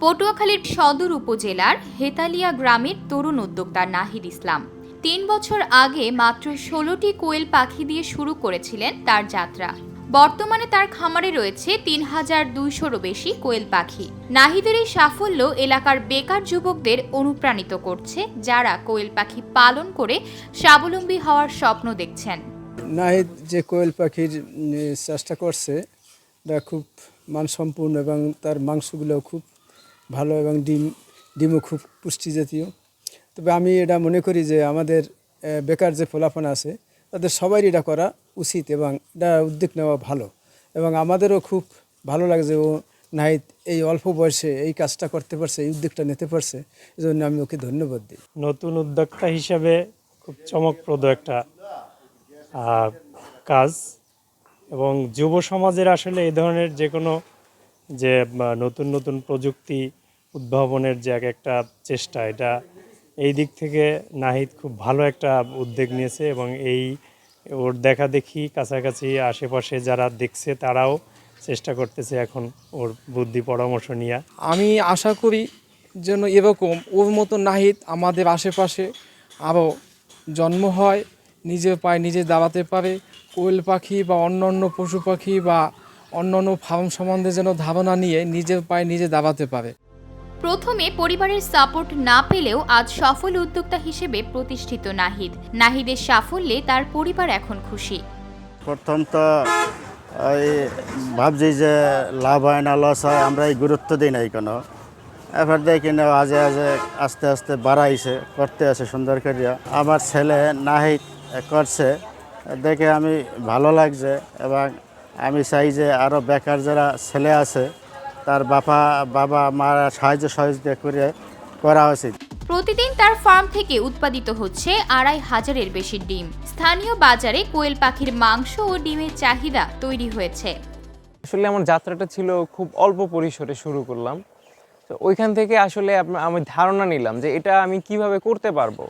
পটুয়াখালীর সদর উপজেলার হেতালিয়া গ্রামের তরুণ উদ্যোক্তা নাহিদ ইসলাম ৩ বছর আগে মাত্র ১৬টি কোয়েল পাখি দিয়ে শুরু করেছিলেন তার যাত্রা। বর্তমানে তার খামারে রয়েছে ৩,২০০রও বেশি কোয়েল পাখি। নাহিদের এই সাফল্য এলাকার বেকার যুবকদের অনুপ্রাণিত করছে, যারা কোয়েল পাখি পালন করে স্বাবলম্বী হওয়ার স্বপ্ন দেখছেন। নাহিদ যে কোয়েল পাখির চেষ্টা করছে এটা খুব মানসম্পন্ন এবং তার মাংসগুলো খুব ভালো এবং ডিমও খুব পুষ্টি জাতীয়। তবে আমি এটা মনে করি যে আমাদের বেকার যে ফলাফল আছে তাদের সবারই এটা করা উচিত এবং এটা উদ্যোগ নেওয়া ভালো। এবং আমাদেরও খুব ভালো লাগে যে ও নাহিদ এই অল্প বয়সে এই কাজটা করতে পারছে, এই উদ্যোগটা নিতে পারছে, এই জন্য আমি ওকে ধন্যবাদ দিই। নতুন উদ্যোক্তা হিসাবে খুব চমকপ্রদ একটা কাজ এবং যুব সমাজের আসলে এই ধরনের যে কোনো যে নতুন নতুন প্রযুক্তি উদ্ভাবনের যে একটা চেষ্টা, এটা এই দিক থেকে নাহিদ খুব ভালো একটা উদ্যোগ নিয়েছে এবং ওর দেখা দেখি কাছাকাছি আশেপাশে যারা দেখছে তারাও চেষ্টা করতেছে এখন ওর বুদ্ধি পরামর্শ নিয়ে। আমি আশা করি যেন এরকম ওর মতো নাহিদ আমাদের আশেপাশে আরও জন্ম হয়, নিজের পায়ে নিজে দাঁড়াতে পারে। কোয়েল পাখি বা অন্যান্য পশু পাখি বা অন্যান্য ফার্ম সম্বন্ধে যেন ধারণা নিয়ে নিজের পায়ে নিজে দাঁড়াতে পারে। প্রথমে পরিবারের সাপোর্ট না পেলেও আজ সফল উদ্যোক্তা হিসেবে প্রতিষ্ঠিত নাহিদের সাফল্যে তার পরিবার এখন খুশি। প্রথম তো ভাবছি যে লাভ হয় না লস হয়, আমরা এই গুরুত্ব দিই নাই কোনো। এবার দেখি না আজে আস্তে আস্তে বাড়াইছে, করতে আছে সুন্দর করিয়া। আমার ছেলে নাহিদ করছে দেখে আমি ভালো লাগছে এবং আমি চাই যে আরও বেকার যারা ছেলে আছে তার বাবা মার সাহায্য সহযোগিতা করে করা উচিত। প্রতিদিন তার ফার্ম থেকে উৎপাদিত হচ্ছে ২৫০০-এর বেশি ডিম। স্থানীয় বাজারে কোয়েল পাখির মাংস ও ডিমের চাহিদা তৈরি হয়েছে। আসলে আমার যাত্রাটা ছিল খুব অল্প পরিসরে শুরু করলাম, তো ওইখান থেকে আসলে আমি ধারণা নিলাম যে এটা আমি কিভাবে করতে পারবো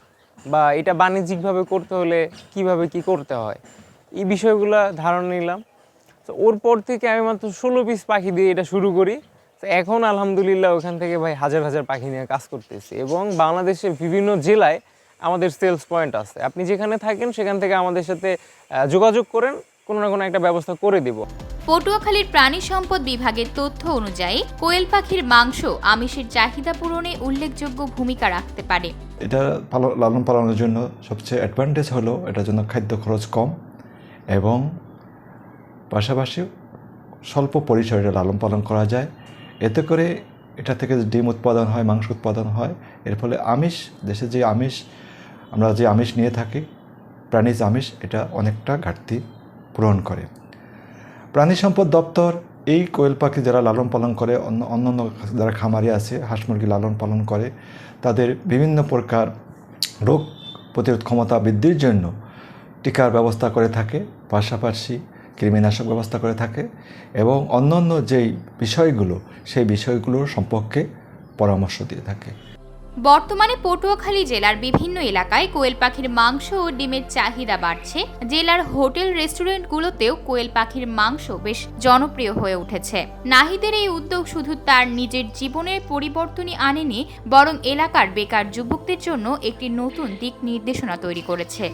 বা এটা বাণিজ্যিকভাবে করতে হলে কিভাবে কি করতে হয়, এই বিষয়গুলো ধারণা নিলাম। তো ওর পর থেকে আমি মাত্র ১৬ পিস পাখি দিয়ে এটা শুরু করি। তো এখন আলহামদুলিল্লাহ ওখান থেকে ভাই হাজার হাজার পাখি নিয়ে কাজ করতেছি এবং বাংলাদেশের বিভিন্ন জেলায় আমাদের সেলস পয়েন্ট আছে। আপনি যেখানে থাকেন সেখান থেকে আমাদের সাথে যোগাযোগ করেন, কোনো না কোনো একটা ব্যবস্থা করে দেব। পটুয়াখালীর প্রাণী সম্পদ বিভাগের তথ্য অনুযায়ী কোয়েল পাখির মাংস আমিষের চাহিদা পূরণে উল্লেখযোগ্য ভূমিকা রাখতে পারে। এটা লালন পালনের জন্য সবচেয়ে অ্যাডভান্টেজ হলো এটার জন্য খাদ্য খরচ কম এবং পাশাপাশি স্বল্প পরিসরে লালন পালন করা যায়। এতে করে এটা থেকে ডিম উৎপাদন হয়, মাংস উৎপাদন হয়। এর ফলে আমিষ, দেশে যে আমিষ আমরা যে আমিষ নিয়ে থাকি প্রাণীজ আমিষ, এটা অনেকটা ঘাটতি পূরণ করে। প্রাণী সম্পদ দপ্তর এই কোয়েল পাখি যারা লালন পালন করে, অন্যান্য যারা খামারি আছে হাঁস মুরগি লালন পালন করে, তাদের বিভিন্ন প্রকার রোগ প্রতিরোধ ক্ষমতা বৃদ্ধির জন্য টিকার ব্যবস্থা করে থাকে, পাশাপাশি কৃমিনাশক ব্যবস্থা করে থাকে এবং অন্যান্য যেই বিষয়গুলো সেই বিষয়গুলোর সম্পর্কে পরামর্শ দিয়ে থাকে। বর্তমানে পটুয়াখালী জেলার বিভিন্ন এলাকায় কোয়েল পাখির মাংস ও ডিমের চাহিদা বাড়ছে। জেলার হোটেল রেস্টুরেন্টগুলোতেও কোয়েল পাখির মাংস বেশ জনপ্রিয় হয়ে উঠেছে। নাহিদের এই উদ্যোগ শুধু তার নিজের জীবনের পরিবর্তনই আনেনি, বরং এলাকার বেকার যুবকদের জন্য একটি নতুন দিক নির্দেশনা তৈরি করেছে।